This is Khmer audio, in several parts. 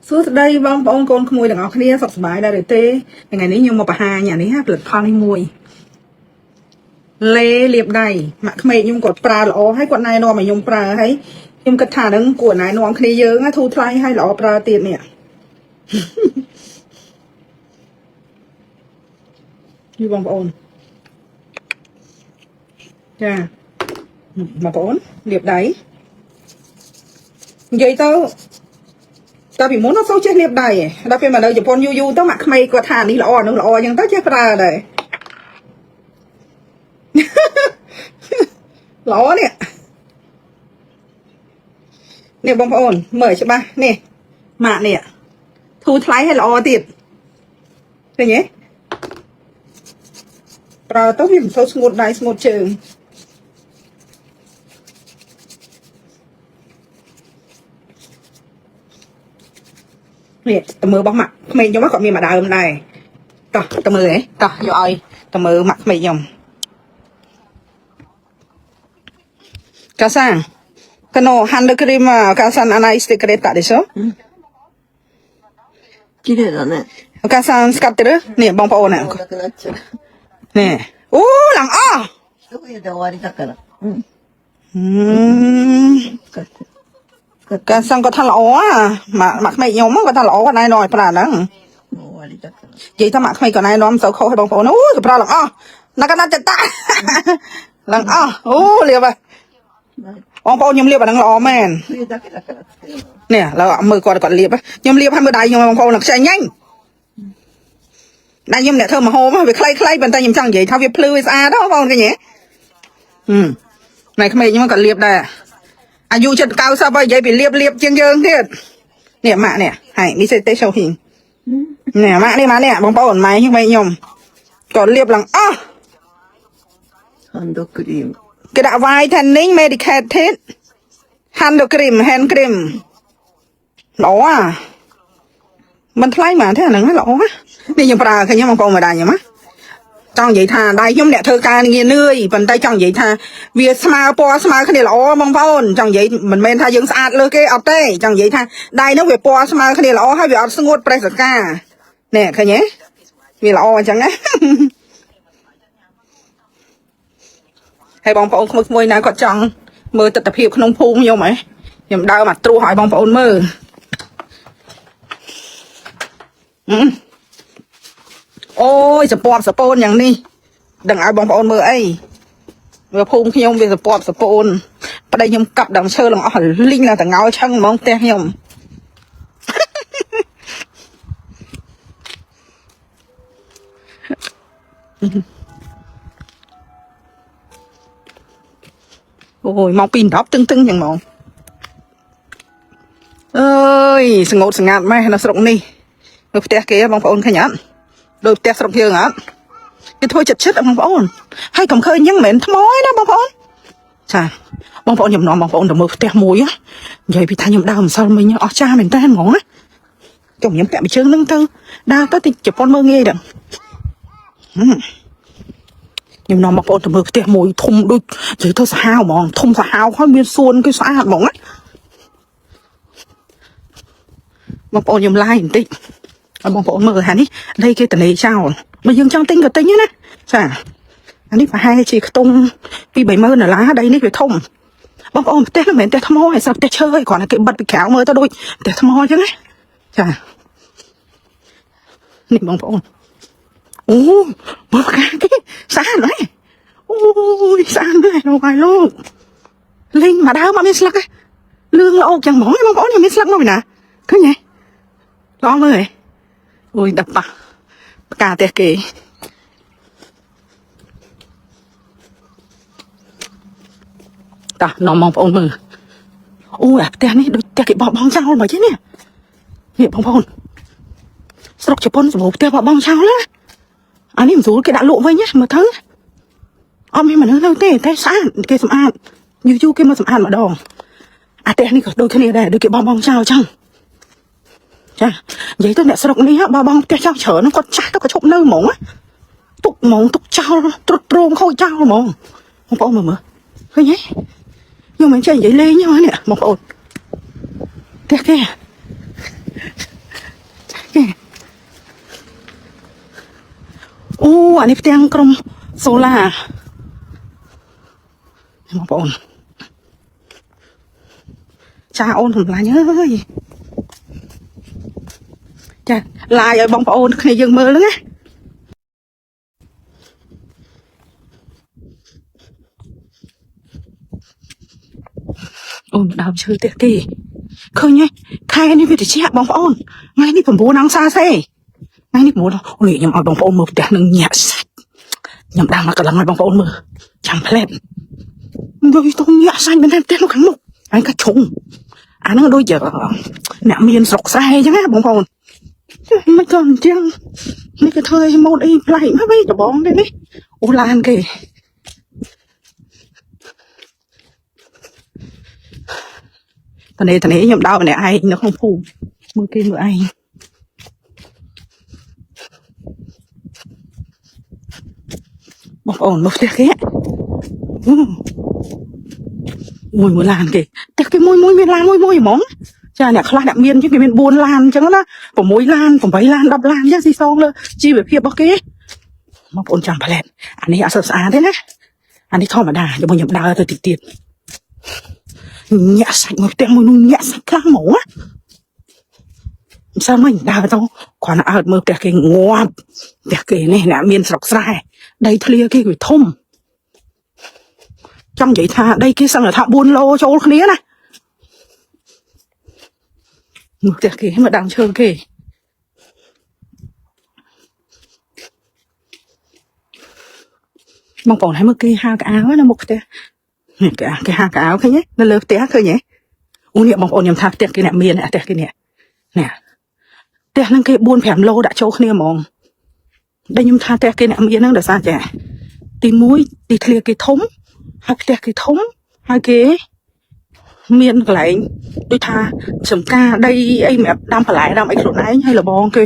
សួស្តីបងប្អូនកូនក្មួយទាំងអស់គ្នាសុខសប្បាយដែរឬទេថ្ងៃនេះខ្ញុំមកបង្ហាញអានេះផលិតផលនេះមួយលេលាបដៃម៉ាក់ក្មេកខ្ញុំគាត់ប្រើល្អហើយគាត់ណែនាំឲ្យខ្ញុំប្រើហើយខ្ញុំគិតថានឹងគួរណែនាំគ្នាយើងធូរថ្លៃហើយល្អប្រើទៀតនេះយីបងប្អូនចាបងប្អូនលាបដៃនិយាយទៅតែពីមុនអត់សូវចេះលាបដៃឯងដល់ពេលមកនៅជប៉ុនយូរទៅម៉ាក់ក្មេកគាត់ថានេះល្អនោះល្អអញ្ចឹងទៅចេះប្រើដែរល្អនេះបងប្អូនមើលច្បាស់នេះម៉ាក់នេះធូរថ្លៃហើយល្អទៀតឃើញទេប្រើទៅវាមិនសូវស្ងួតដៃស្ងួតជើងនេះតើមើលរបស់ម៉ាក់ក្មេងខ្ញុំគាត់មានមួយដើមដែរតោះតើមើលហ៎តោះយកឲ្យតើមើលម៉ាក់ក្មេងខ្ញុំកាសាំងកណោហាន់គ្រីមកាសាំងអាណៃស្ទីក្រេតាでしょ綺麗だね。お母さん使ってるねបងប្អូនねなくなっちゃう。ねអូឡើងអស់一冬で終わりだから。使って。កាសាំងគាត់ថាល្អម៉ាក់ក្មេងខ្ញុំគាត់ថាល្អគាត់ណែនាំឲ្យប្រើហ្នឹងもう終わりだから。និយាយថាម៉ាក់ក្មេងគាត់ណែនាំសូវខុសឲ្យបងប្អូនអូយគាត់ប្រើឡើងអស់ណាកណាចិត្តតាឡើងអស់អូលាបបងប្អូនខ្ញុំលាបអាហ្នឹងល្អមែន冬だけだからつけるの。នេះឡើយមើលគាត់លាបខ្ញុំលាបឲ្យមើលដៃខ្ញុំបងប្អូនខ្ចីញ៉ាញ់ដៃខ្ញុំអ្នកធ្វើមហោបវាខ្លីៗប៉ុន្តែខ្ញុំចង់និយាយថាវាភ្លឺវាស្អាតបងប្អូនឃើញទេណែក្មេងខ្ញុំក៏លាបដែរអាយុចិត្ត90ហើយនិយាយពីលាបជាងយើងទៀតនេះម៉ាក់នេះហើយមីសេតេសូហ៊ីងនេះម៉ាក់នេះបងប្អូនម៉ែខ្ញុំក៏លាបឡើងអស់ハンドクリーム。គេដាក់ Whitening Medicated Hand Cream Hand Cream ល្អមិនថ្លៃហ្មងទេអាហ្នឹងល្អនេះខ្ញុំប្រើឃើញបងប្អូនមកដែរខ្ញុំចង់និយាយថាដៃខ្ញុំអ្នកធ្វើការងារនឿយប៉ុន្តែចង់និយាយថាវាស្មើពណ៌ស្មើគ្នាល្អបងប្អូនចង់និយាយមិនមែនថាយើងស្អាតលើគេអត់ទេចង់និយាយថាដៃនោះវាពណ៌ស្មើគ្នាល្អហើយវាអត់ស្ងួតប្រេះសកានេះឃើញទេវាល្អអញ្ចឹងណាហើយបងប្អូនក្មួយណាគាត់ចង់មើលទស្សនវិជ្ជាក្នុងភូមិខ្ញុំហ៎ខ្ញុំដើរមកត្រួសឲ្យបងប្អូនមើលអូយសពតសពូនយ៉ាងនេះដឹងឲ្យបងប្អូនមើលអីវាភូមិខ្ញុំវាសពតសពូនប្តីខ្ញុំកាប់ដើមឈើឡើងអស់លីងឡើងតងោឆឹងហ្មងផ្ទះខ្ញុំអូយមកពី10ទឹងយ៉ាងហ្មងអើយស្ងួតស្ងាត់ម៉េះនៅស្រុកនេះនៅផ្ទះគេបងប្អូនឃើញអត់ដោយផ្ទះស្រុកយើងអត់គេធ្វើចិត្តបងប្អូនហើយកុំឃើញអញ្ចឹងមិនមែនថ្មទេណាបងប្អូនចាបងប្អូនខ្ញុំនាំបងប្អូនទៅមើលផ្ទះមួយនិយាយពីថាខ្ញុំដើរម្សិលមិញអស់ចាមែនតើហ្មងណាចុះខ្ញុំពាក់មួយជើងហ្នឹងទៅដើរទៅទីជប៉ុនមើលងាយដល់ខ្ញុំនាំបងប្អូនទៅមើលផ្ទះមួយធំដូចនិយាយទៅសាហាវហ្មងធំសាហាវហើយមានសួនគេស្អាតហ្មងណាបងប្អូនខ្ញុំឡាយបន្តិចឲ្យបងប្អូនមើលហានេះដីគេតលេចោលបើយើងចង់ទិញក៏ទិញណាចាអានេះប្រហែលជាខ្ទង់$2-30000ដីនេះវាធំបងប្អូនផ្ទះមិនមែនផ្ទះថ្មឯស្រាប់ផ្ទះឈើឯគ្រាន់តែគេបិទពីក្រៅមើលទៅដូចផ្ទះថ្មអញ្ចឹងណាចានេះបងប្អូនអូមើលផ្កាគេស្អាតណាស់អូយស្អាតណាស់លោកហើយលោកលេងមកដើមអត់មានស្លឹកទេលឿងល្អចឹងហ្មងបងប្អូនមានស្លឹកមកពីណាឃើញទេឡងមើលហ៎អូយដាក់ប៉ះផ្កាផ្ទះគេតោះនាំបងប្អូនមើលអូយអាផ្ទះនេះដូចផ្ទះគេបោះបង់ចោលមកទេនេះបងប្អូនស្រុកជប៉ុនសម្បូរផ្ទះបោះបង់ចោលណាអានេះមិនស្រួលគេដាក់លក់វិញណាមើលទៅអត់មានមនុស្សនៅទេតែស្អាតគេសម្អាតយូរគេមកសម្អាតម្ដងអាផ្ទះនេះក៏ដូចគ្នាដែរដូចគេបោះបង់ចោលចឹងចានិយាយទៅអ្នកស្រុកនេះបោះបង់ផ្ទះចោលច្រើនគាត់ចាស់ទៅក៏ឈប់នៅហ្មងទុកហ្មងទុកចោលត្រុតត្រោមខូចចោលហ្មងបងប្អូនមើលឃើញទេខ្ញុំមិនចេះនិយាយលេងទេនេះបងប្អូនផ្ទះគេ อันนี้เตียงกรมโซล่าបងប្អូនចាអូនសម្លាញ់អើយចាឡាយឲ្យបងប្អូនគ្នាយើងមើលហ្នឹងណាអូនដើមឈើទៀតគេឃើញទេខែនេះវាត្រជាក់បងប្អូនថ្ងៃនេះ9អង្គសាសេថ្ងៃនេះ9អូនខ្ញុំឲ្យបងប្អូនមើលផ្ទះនឹងញាក់សាច់ខ្ញុំដើរមកកន្លងឲ្យបងប្អូនមើលចាំផ្លែតដូចទៅញាក់សាច់មែនទេផ្ទះនៅខាងមុខហើយក៏ឈុងអាហ្នឹងដូចជាអ្នកមានស្រុកស្រែអញ្ចឹងណាបងប្អូនមិនក៏អញ្ចឹងនេះក៏ធ្វើឲ្យម៉ូតអីប្លែកមកវិញដបងទេនេះអូឡានគេតនេះខ្ញុំដើរម្នាក់ឯងនៅក្នុងភូមិមើលគេមើលឯងបងប្អូនមើលផ្ទះគេមួយឡានគេផ្ទះគេមួយមានឡានមួយហ្មងចាអ្នកខ្លះអ្នកមានគេមាន4ឡានអញ្ចឹងណា6ឡាន8ឡាន10ឡានអញ្ចឹងស៊ីសងលើជីវភាពរបស់គេបងប្អូនចាំផ្លែតអានេះអត់ស្អាតទេណាអានេះធម្មតាខ្ញុំដើរទៅតិចទៀតញាក់សាច់មកផ្ទះមួយនោះញាក់សាច់ខ្លាំងហ្មងណាមិនសើមិនដើរទៅគ្រាន់តែអើតមើលផ្ទះគេងាប់ផ្ទះគេនេះអ្នកមានស្រុកស្រែដីធ្លាគេវាធំចង់និយាយថាដីគេសឹងថា4 ឡូចូលគ្នាណាមើលផ្ទះគេមកដើមឈើគេបងប្អូនឲ្យមើលគេហាលកៅអៅនៅមុខផ្ទះគេហាលកៅអៅឃើញទេនៅលើផ្ទះឃើញទេអូនេះបងប្អូនខ្ញុំថាផ្ទះគេអ្នកមានផ្ទះគេនេះផ្ទះហ្នឹងគេ4 5 ឡូដាក់ចូលគ្នាហ្មងដែលខ្ញុំថាផ្ទះគេអ្នកមានហ្នឹងដោយសារចាទី1ទីធ្លាគេធំហើយផ្ទះគេធំហើយគេមានកន្លែងដូចថាចំការដីអីសម្រាប់ដាំបន្លែដាំអីខ្លួនឯងហើយលបងគេ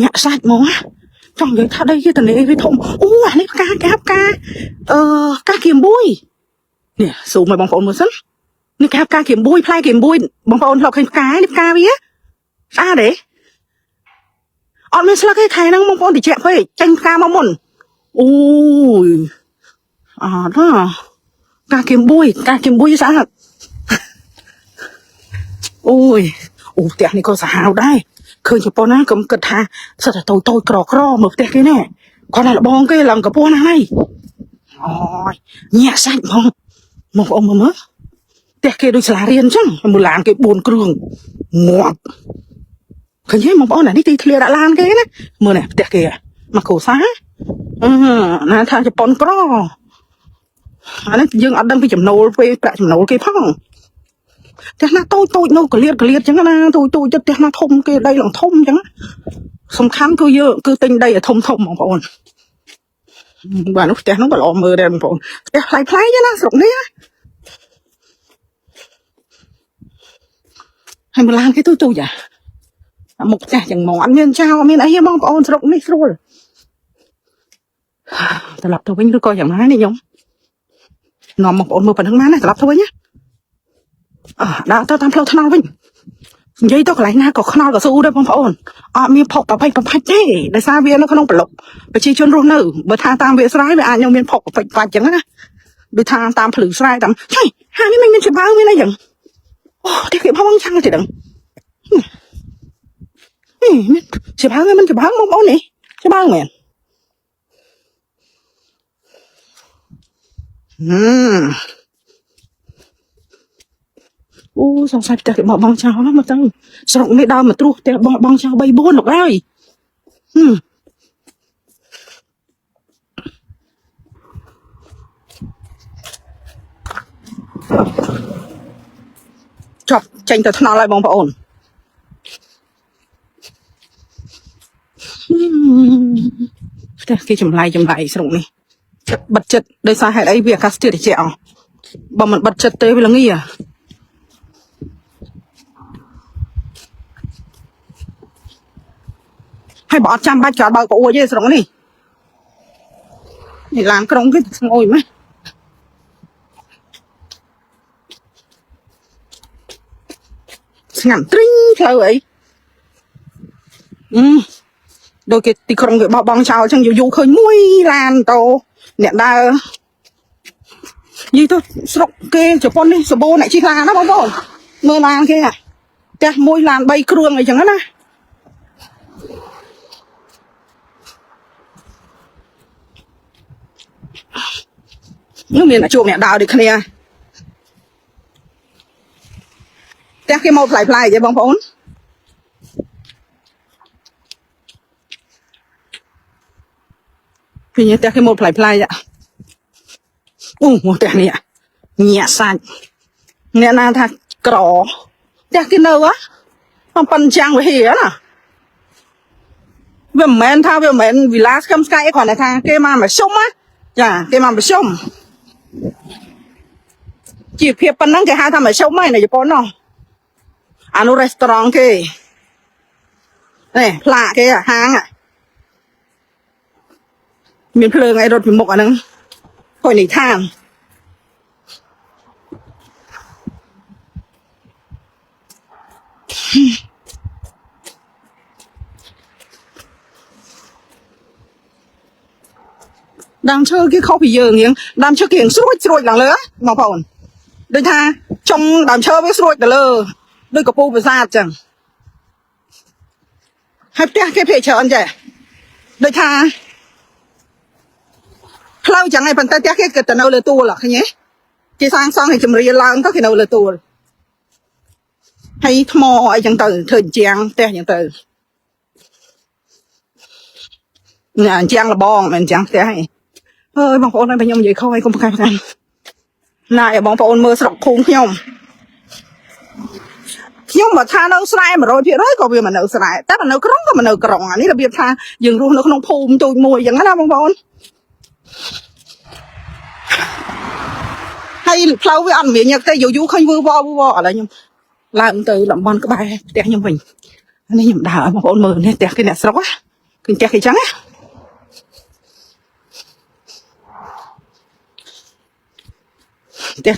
ញាក់សាច់ហ្មងចង់និយាយថាដីគេតនេវាធំអូអានេះផ្កាគៀមបួយនេះស៊ូមឲ្យបងប្អូនមើលសិននេះគេហៅផ្កាគៀមបួយផ្លែគៀមបួយបងប្អូនធ្លាប់ឃើញផ្កានេះផ្កាវាស្អាតទេអត់មានស្លឹកទេខែហ្នឹងបងប្អូនតិចពេកចេញផ្កាមកមុនអូយអត់ហ៎ផ្កាគៀមបួយស្អាតអូយអូផ្ទះនេះក៏សាហាវដែរឃើញជប៉ុនណាកុំគិតថាសិតតែតូចក្រមើលផ្ទះគេណែគាត់តែលបងគេឡើងកំពស់ណាស់ហើយអូយញាក់សាច់បងប្អូនមើលផ្ទះគេដូចសាលារៀនអញ្ចឹងមើលឡានគេ4 គ្រឿងងាប់ឃើញទេបងប្អូនអានេះទីធ្លាដាក់ឡានគេណាមើលនេះផ្ទះគេមកគ្រួសារណាថាជប៉ុនក្រអានេះយើងអត់ដឹងពីចំណូលពេលប្រាក់ចំណូលគេផងផ្ទះណាតូចនៅកលៀតអញ្ចឹងណាតូចទៅផ្ទះណាធំគេដីឡើងធំអញ្ចឹងសំខាន់គឺយើងគឺទិញដីឲ្យធំបងប្អូនបាទនោះផ្ទះនោះក៏ល្អមើលដែរបងប្អូនផ្ទះផ្លែៗណាស្រុកនេះហើយម្លានគេទូចាមុខផ្ទះចឹងហ្មងអត់មានចោលអត់មានអីទេបងប្អូនស្រុកនេះស្រួលត្រឡប់ទៅវិញឬក៏យ៉ាងណានេះខ្ញុំនាំបងប្អូនមើលប៉ុណ្្នឹងណាត្រឡប់ទៅវិញណាដើរទៅតាមផ្លូវថ្នល់វិញនិយាយទៅកន្លែងណាក៏ខ្នល់ក៏ស៊ូដែរបងប្អូនអត់មានផុកប្រផេចទេដោយសារវានៅក្នុងប្លុកប្រជាជនរស់នៅបើថាតាមវាស្រែវាអាចនឹងមានផុកប្រផេចអញ្ចឹងណាដូចថាតាមភ្លឺស្រែតាមឆៃហានេះមិនមានច្បាស់មានអីយ៉ាងអូតែគេផងឆាំងទេដឹងមានច្បាស់មិនច្បាស់បងប្អូននេះច្បាស់មែនអូសង្ស័យផ្ទះគេបោះបង់ចោលណាមកទៅស្រុកនេះដើរមកត្រួសផ្ទះបោះបង់ចោល3 4លោកហើយចប់ចេញទៅថ្នល់ហើយបងប្អូនផ្ទះគេចម្លែកស្រុកនេះបិទចិត្តដោយសារហេតុអីវាអាកាសធាតុត្រជាក់អស់បើមិនបិទចិត្តទេវាល្ងាហើយបើអត់ចាំបាច់ក៏បើកប្អួយទេស្រុកនេះឡានក្រុងគេស្ងួយម៉េះស្ងាត់ទ្រីងផ្លូវអី đôi cái tì không cái bao bong chào chẳng dù dù khơi mũi lan tàu nè đa gì thôi sọc kê chụp con đi sờ bô này chi là nó bong bong mưa lan kia à cha mũi lan bay kêu này chẳng á nhưng miền là chuột mẹ đào được kia cha cái một lại vậy bong bóng thì như cái một lại vậy một cái này nhẹ sạch nghe na tha cỏ cha cái đâu á không pan trang với hỉ á nè về mền tha về mền vì lá cam sky còn này tha cái mà sông á dạ cái mà sông chỉ phiền pan năng cái hai thằng mà sông này này cho nó ăn ở restaurant cái này lạ cái hàng à miền phơi ngay đột bị mộc à nưng khỏi nỉ than đang chơi cái khâu bị dường những đang chơi kiềng suốt lằng lứa mà phồn đôi tha trong đám chơi với suốt lờ đôi cặp pu bị ra chẳng hai cái phê chờ anh vậy đôi tha lâu chẳng ai phần tay cái cái nào lừa tua là cái nhé chỉ sang xong thì chừng riêng lang có cái nào lừa tua hay mò ai chẳng từ thời trang te chẳng từ nhà trang là bong mình chẳng te hay ơi bong phôn này bây nhom vậy không ai không khai khai này bong phôn mưa sọc khung nhom nhưng mà tha nấu sài mà rồi thì đấy có việc mà nấu sài tất là nấu cống có mà nấu còng à ní là việc tha dừng luôn nó không phun tôi mùi chẳng đó bong phôn hay lâu với ăn miệng nhật tây dù không vui vo là nhưng làm từ làm bon cái bài tẹt như mình anh ấy nhầm đào bong phôn mờ nên tẹt cái nẹt sọc á cái tẹt cái trắng á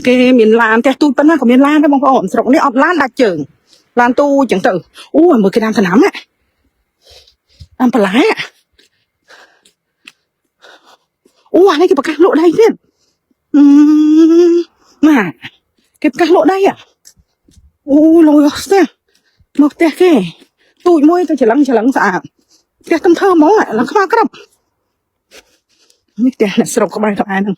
cái miền Lan cái tôi vẫn là của miền Lan đó bong phôn sọc này ọt Lan đặc trường Lan tu chẳng tự mười cái đam thần nắm á đam phải lái á anh ấy cái bạc lộ đây biết mà cái bạc lộ đây à lôi xem một tẹt cái tụi môi tôi chỉ lắng xả tẹt tâm thơ máu lại là không có đâu mấy tẹt là sọc có bài thọ ai đâu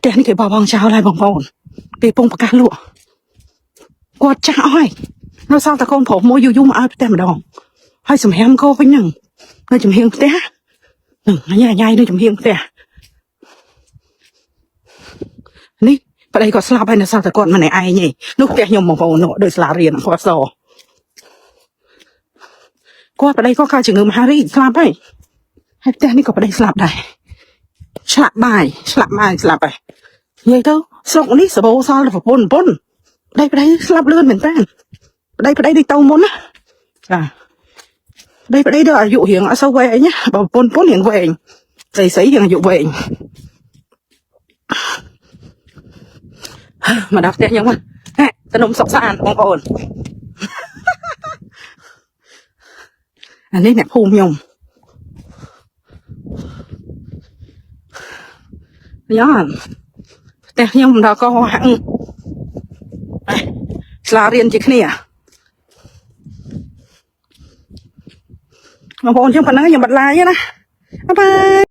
tẹt cái bao bong cháo lại bong bong cái bông bạc lộ quạt cháo hay nó sao ta không phổ môi du mà ai tẹt mà đòn hay sầm hem cô với nhằng nó chùm hiên té nó nhai nó chùm hiên té ní ở đây có slab hay là sao ta con mà này ai nhỉ lúc té nhom vào nọ đời slab riêng có sò qua ở đây có ca chừng người mà Harry slab ấy hay té ní có ở đây slab này slab bài vậy thôi xong ní sờ bô sao là phải bôn đây slab lươn mình tan đây đi tàu môn á đây đó là dụ hiện ở sau về nhá bảo pôn hiện về sấy hiện dụ về mà đọc tên nhưng mà tên ông sọc sàn bong ổn anh ấy nè phùm nhung nhớ tên nhung đó có hạng là riêng chỉ kia bong ổn chứ phần nói nhưng bật lại nhá bye bye